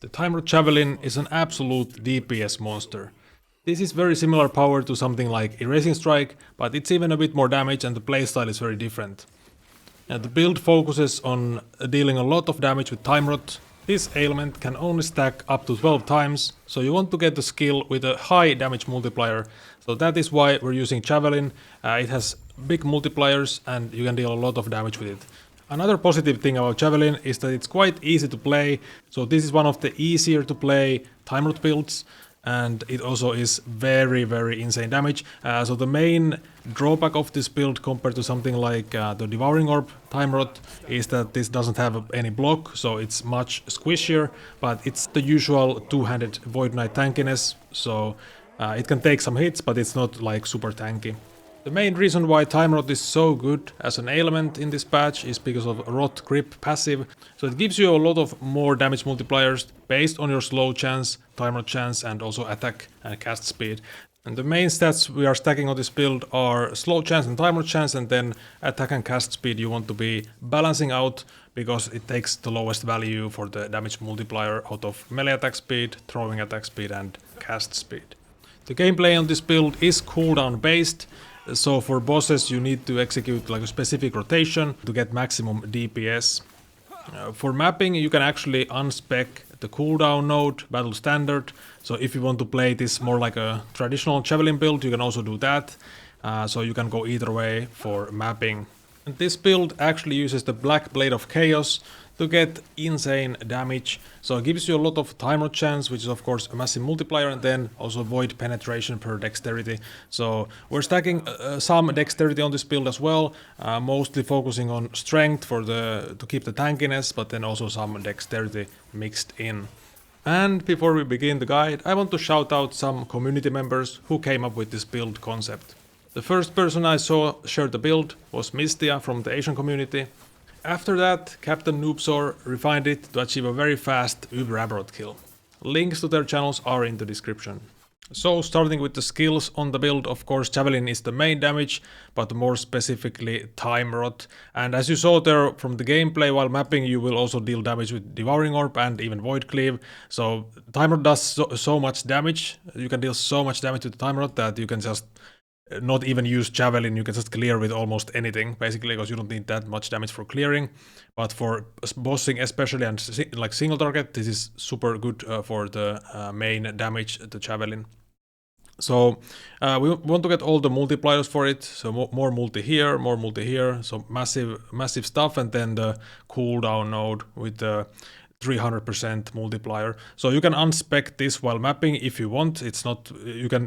The timer Javelin is an absolute DPS monster. This is very similar power to something like Erasing Strike, but it's even a bit more damage and the playstyle is very different. The build focuses on dealing a lot of damage with Time Rot. This ailment can only stack up to 12 times, so you want to get the skill with a high damage multiplier. So that is why we're using Javelin. It has big multipliers and you can deal a lot of damage with it. Another positive thing about Javelin is that it's quite easy to play, so this is one of the easier to play Time Rot builds. And it also is very insane damage. So the main drawback of this build compared to something like the Devouring Orb Time Rot is that this doesn't have any block, so it's much squishier, but it's the usual two-handed Void Knight tankiness, so it can take some hits, but it's not like super tanky. The main reason why Time Rot is so good as an ailment in this patch is because of Rot Grip passive. So it gives you a lot of more damage multipliers based on your slow chance, Time Rot chance and also attack and cast speed. And the main stats we are stacking on this build are slow chance and Time Rot chance, and then attack and cast speed you want to be balancing out because it takes the lowest value for the damage multiplier out of melee attack speed, throwing attack speed and cast speed. The gameplay on this build is cooldown based. So for bosses you need to execute like a specific rotation to get maximum DPS. For mapping you can actually unspec the cooldown node, battle standard. So if you want to play this more like a traditional Javelin build you can also do that. So you can go either way for mapping. And this build actually uses the Black Blade of Chaos to get insane damage. So it gives you a lot of Time Rot chance, which is of course a massive multiplier, and then also Void penetration per dexterity. So we're stacking some dexterity on this build as well, mostly focusing on strength to keep the tankiness, but then also some dexterity mixed in. And before we begin the guide, I want to shout out some community members who came up with this build concept. The first person I saw share the build was Mistia from the Asian community. After that, Captain Noobsor refined it to achieve a very fast Uber Aberrot kill. Links to their channels are in the description. So starting with the skills on the build, of course Javelin is the main damage, but more specifically Time Rot. And as you saw there from the gameplay, while mapping you will also deal damage with Devouring Orb and even Void Cleave. So Time Rot does so much damage, you can deal so much damage with the Time Rot that you can just not even use Javelin, you can just clear with almost anything, basically, because you don't need that much damage for clearing. But for bossing especially and like single target, this is super good for the main damage, the Javelin. So we want to get all the multipliers for it, so more multi here, so massive stuff, and then the cooldown node with the 300% multiplier. So you can unspec this while mapping if you want. It's not, you can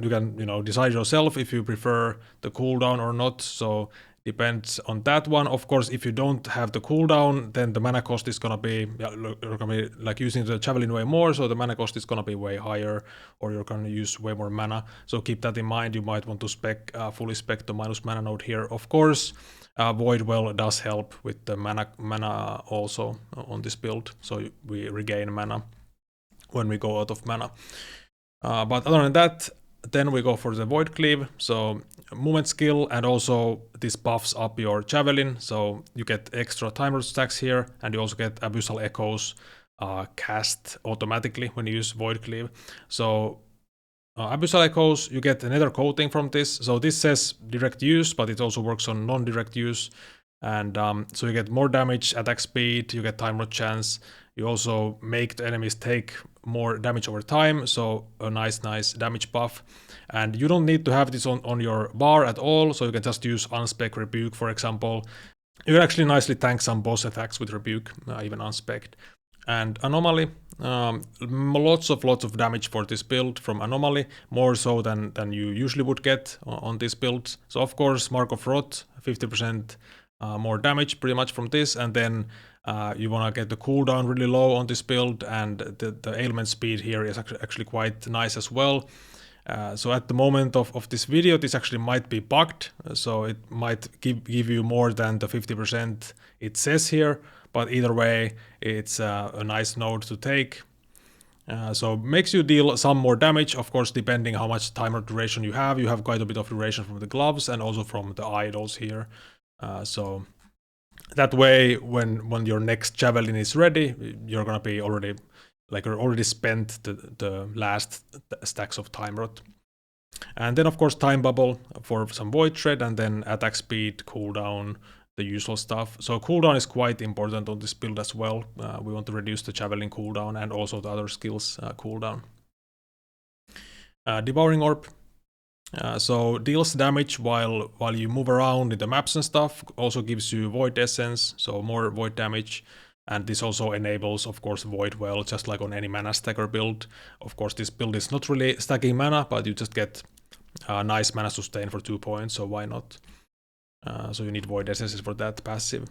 decide yourself if you prefer the cooldown or not. So depends on that one. Of course, if you don't have the cooldown, then the mana cost is gonna be, you're gonna be like using the Javelin way more, so the mana cost is gonna be way higher, or you're gonna use way more mana. So keep that in mind. You might want to spec fully spec the minus mana node here. Of course, Void Well does help with the mana also on this build, so we regain mana when we go out of mana. But other than that, then we go for the Void Cleave, so movement skill, and also this buffs up your Javelin, so you get extra timer stacks here, and you also get Abyssal Echoes cast automatically when you use Void Cleave. So Abyssal Echoes, you get another coating from this. So this says direct use, but it also works on non-direct use. And so you get more damage, attack speed, you get Time Rot chance. You also make the enemies take more damage over time, so a nice damage buff. And you don't need to have this on your bar at all, so you can just use unspec Rebuke, for example. You can actually nicely tank some boss attacks with Rebuke, even unspec'd. And Anomaly, lots of damage for this build from Anomaly, more so than you usually would get on this build. So of course Mark of Rot, 50% more damage pretty much from this, and then you want to get the cooldown really low on this build, and the ailment speed here is actually quite nice as well. So at the moment of this video, this actually might be bugged, so it might give you more than the 50% it says here, but either way, it's a nice node to take. So makes you deal some more damage, of course, depending how much timer duration you have. You have quite a bit of duration from the gloves and also from the idols here. So that way, when your next Javelin is ready, you're gonna be already like already spent the last stacks of Time Rot. And then of course Time Bubble for some Void Shred, and then attack speed, cooldown, the usual stuff. So cooldown is quite important on this build as well. We want to reduce the Javelin cooldown and also the other skills cooldown. Devouring Orb. So deals damage while you move around in the maps and stuff, also gives you Void Essence, so more Void damage. And this also enables, of course, Void Well, just like on any mana stacker build. Of course, this build is not really stacking mana, but you just get a nice mana sustain for 2 points, so why not? So you need Void Essences for that passive.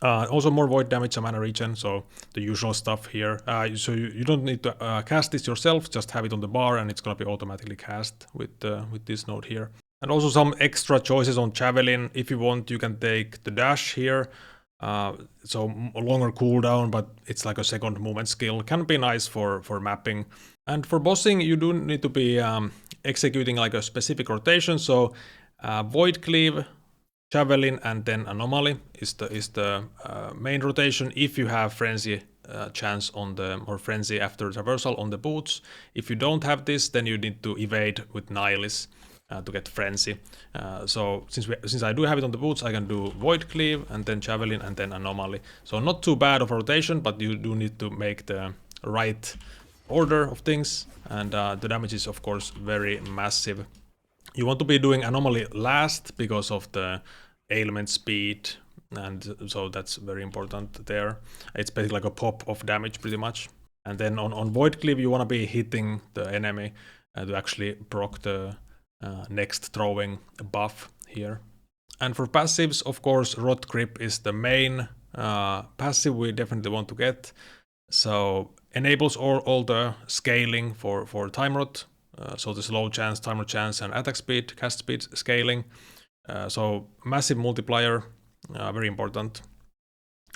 Also more Void damage and mana regen, so the usual stuff here. So you don't need to cast this yourself, just have it on the bar and it's gonna be automatically cast with this node here. And also some extra choices on Javelin. If you want, you can take the dash here. So a longer cooldown, but it's like a second movement skill. Can be nice for mapping. And for bossing, you do need to be executing like a specific rotation. So Void Cleave, Javelin, and then Anomaly is the main rotation if you have Frenzy chance on the, or Frenzy after Traversal on the boots. If you don't have this, then you need to evade with Nihilus to get Frenzy. So since I do have it on the boots, I can do Void Cleave and then Javelin and then Anomaly. So not too bad of a rotation, but you do need to make the right order of things, and the damage is of course very massive. You want to be doing Anomaly last because of the ailment speed, and so that's very important there. It's basically like a pop of damage pretty much. And then on Void Cleave you want to be hitting the enemy to actually proc the next throwing buff here. And for passives, of course, Rot Grip is the main passive we definitely want to get. So enables all the scaling for Time Rot. So the slow chance, timer chance, and attack speed, cast speed scaling. So massive multiplier, very important.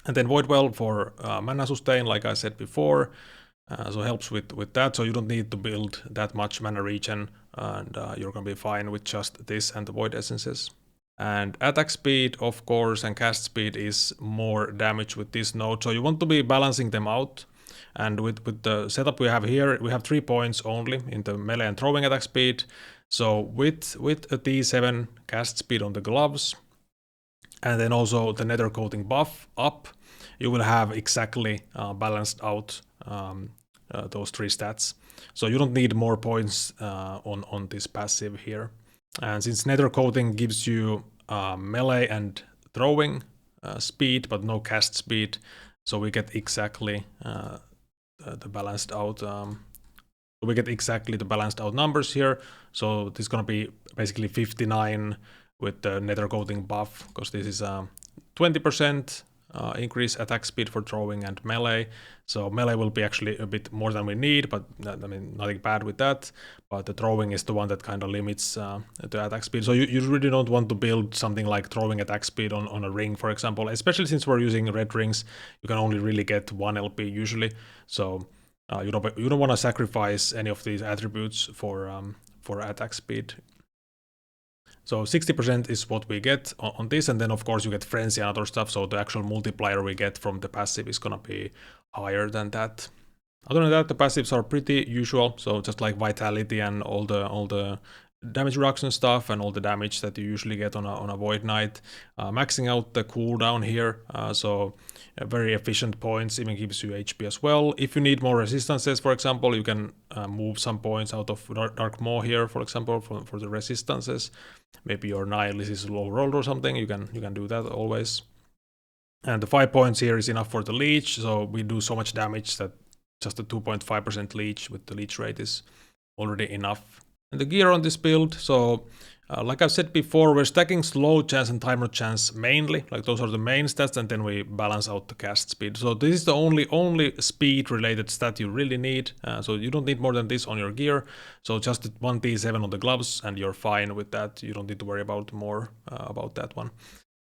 And then Void Well for mana sustain, like I said before. So helps with that, so you don't need to build that much mana regen, and you're gonna be fine with just this and the Void Essences. And attack speed, of course, and cast speed is more damage with this node, so you want to be balancing them out. And with the setup we have here, we have 3 points only in the melee and throwing attack speed. So with a T7 cast speed on the gloves, and then also the nether coating buff up, you will have exactly balanced out those 3 stats. So you don't need more points on this passive here. And since nether coating gives you melee and throwing speed, but no cast speed, so we get exactly the balanced out. We get exactly the balanced out numbers here. So this is gonna be basically 59 with the nether coating buff, because this is 20% increase attack speed for throwing and melee. So melee will be actually a bit more than we need, but I mean, nothing bad with that. But the throwing is the one that kind of limits the attack speed. So you really don't want to build something like throwing attack speed on a ring, for example, especially since we're using red rings. You can only really get 1 LP usually. So you don't want to sacrifice any of these attributes for attack speed. So 60% is what we get on this, and then of course you get Frenzy and other stuff, so the actual multiplier we get from the passive is gonna be higher than that. Other than that, the passives are pretty usual, so just like Vitality and all the damage reduction stuff and all the damage that you usually get on a Void Knight. Maxing out the cooldown here, so very efficient points, even gives you HP as well. If you need more resistances, for example, you can move some points out of Dark Maw here, for example, for the resistances. Maybe your Nihilus is low rolled or something, you can do that always. And the 5 points here is enough for the leech, so we do so much damage that just a 2.5% leech with the leech rate is already enough. And the gear on this build, so like I've said before, we're stacking slow chance and timer chance mainly, like those are the main stats, and then we balance out the cast speed. So this is the only speed related stat you really need, so you don't need more than this on your gear. So just 1 T7 on the gloves and you're fine with that. You don't need to worry about more about that one.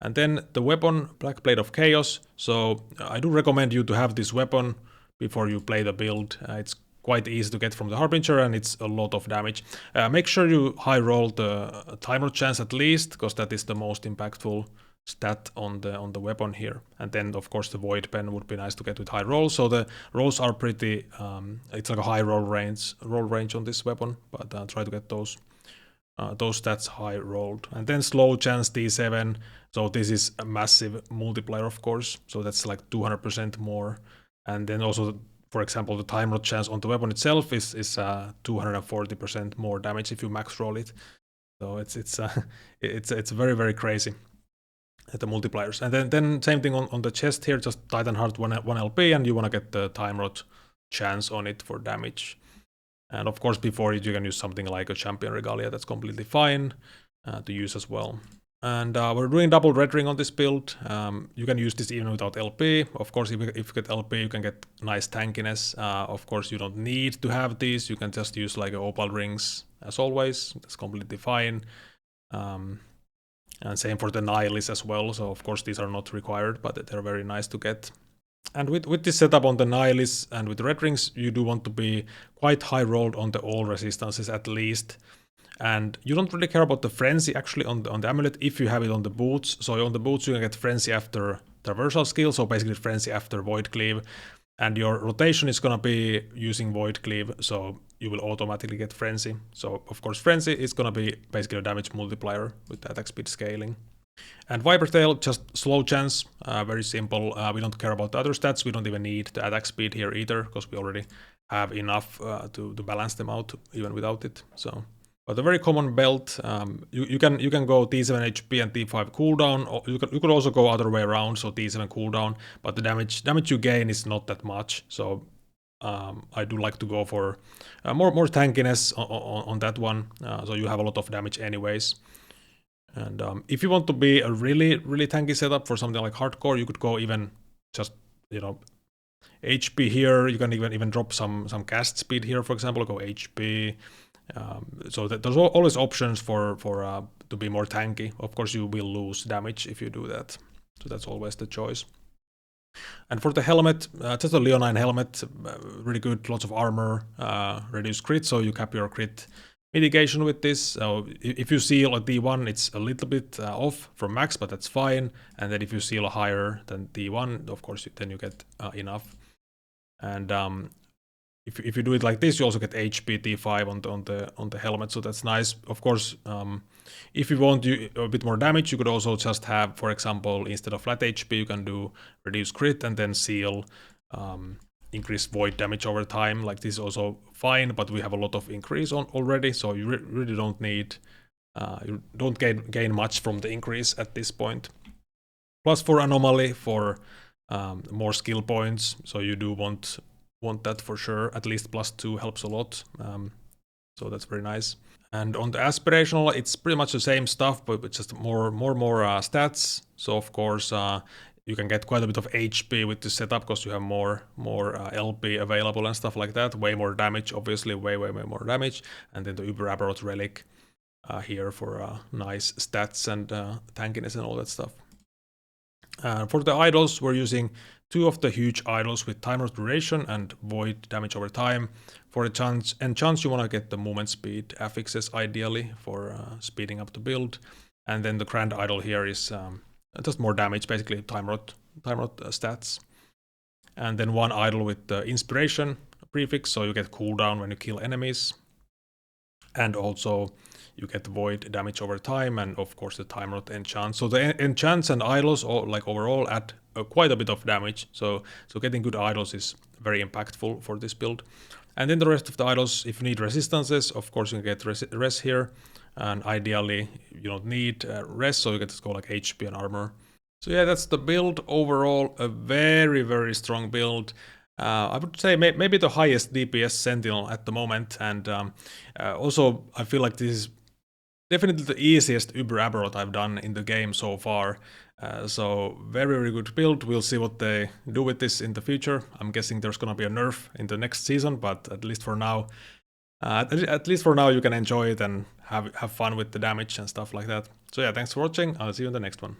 And then the weapon, Black Blade of Chaos. So I do recommend you to have this weapon before you play the build. It's quite easy to get from the Harbinger, and it's a lot of damage. Make sure you high roll the timer chance at least, because that is the most impactful stat on the weapon here. And then of course the void pen would be nice to get with high rolls. So the rolls are pretty it's like a high roll range on this weapon, but try to get those stats high rolled. And then slow chance D7, so this is a massive multiplier of course, so that's like 200% more. And then also, for example, the time rot chance on the weapon itself is 240% more damage if you max roll it. So it's very, very crazy at the multipliers. And then same thing on the chest here, just Titan Heart 1 LP, and you want to get the time rot chance on it for damage. And of course, before it, you can use something like a Champion Regalia. That's completely fine to use as well. And we're doing double red ring on this build. You can use this even without LP. Of course, if you get LP, you can get nice tankiness. Of course, you don't need to have these. You can just use like opal rings as always. That's completely fine. And same for the Nihilist as well. So of course, these are not required, but they're very nice to get. And with this setup on the Nihilist and with the red rings, you do want to be quite high rolled on the all resistances at least. And you don't really care about the Frenzy actually on the amulet if you have it on the boots. So on the boots you can get Frenzy after traversal skill, so basically Frenzy after Void Cleave. And your rotation is gonna be using Void Cleave, so you will automatically get Frenzy. So of course Frenzy is gonna be basically a damage multiplier with the attack speed scaling. And Viper Tail, just slow chance, very simple. We don't care about the other stats, we don't even need the attack speed here either, because we already have enough to balance them out even without it. So, but a very common belt. You can go T7 HP and T5 cooldown. Or you could also go other way around, so T7 cooldown. But the damage you gain is not that much. So I do like to go for more tankiness on that one. So you have a lot of damage anyways. And if you want to be a really tanky setup for something like hardcore, you could go even just, you know, HP here. You can even drop some cast speed here, for example, go HP. So there's always options for to be more tanky. Of course, you will lose damage if you do that. So that's always the choice. And for the helmet, just a Leonine helmet, really good, lots of armor, reduced crit, so you cap your crit mitigation with this. So if you seal a D1, it's a little bit off from max, but that's fine. And then if you seal higher than D1, of course, then you get enough. And if you do it like this, you also get HP T5 on the helmet, so that's nice. Of course, if you want a bit more damage, you could also just have, for example, instead of flat HP, you can do reduce crit and then seal increase void damage over time. Like this is also fine, but we have a lot of increase on already, so you really don't need, you don't gain much from the increase at this point. Plus for anomaly, for more skill points, so you do want that for sure. At least +2 helps a lot, so that's very nice. And on the aspirational, it's pretty much the same stuff, but with just more stats. So of course, you can get quite a bit of HP with this setup because you have more LP available and stuff like that. Way more damage, obviously, way more damage. And then the Uber Aberrot Relic here for nice stats and tankiness and all that stuff. For the idols, we're using 2 of the huge idols with timer duration and void damage over time. For the chance, you want to get the movement speed affixes ideally for speeding up the build. And then the grand idol here is just more damage, basically time rot stats. And then 1 idol with the inspiration prefix, so you get cooldown when you kill enemies. And also you get void damage over time, and of course the time rot enchant. So the enchants and idols, like overall, add quite a bit of damage. So getting good idols is very impactful for this build. And then the rest of the idols, if you need resistances, of course you can get res here. And ideally, you don't need res, so you can just go like HP and armor. So yeah, that's the build overall. A very strong build. I would say maybe the highest DPS Sentinel at the moment. And also, I feel like this is definitely the easiest Uber Aberrot I've done in the game so far. So very good build. We'll see what they do with this in the future. I'm guessing there's gonna be a nerf in the next season, but at least for now, you can enjoy it and have fun with the damage and stuff like that. So yeah, thanks for watching. I'll see you in the next one.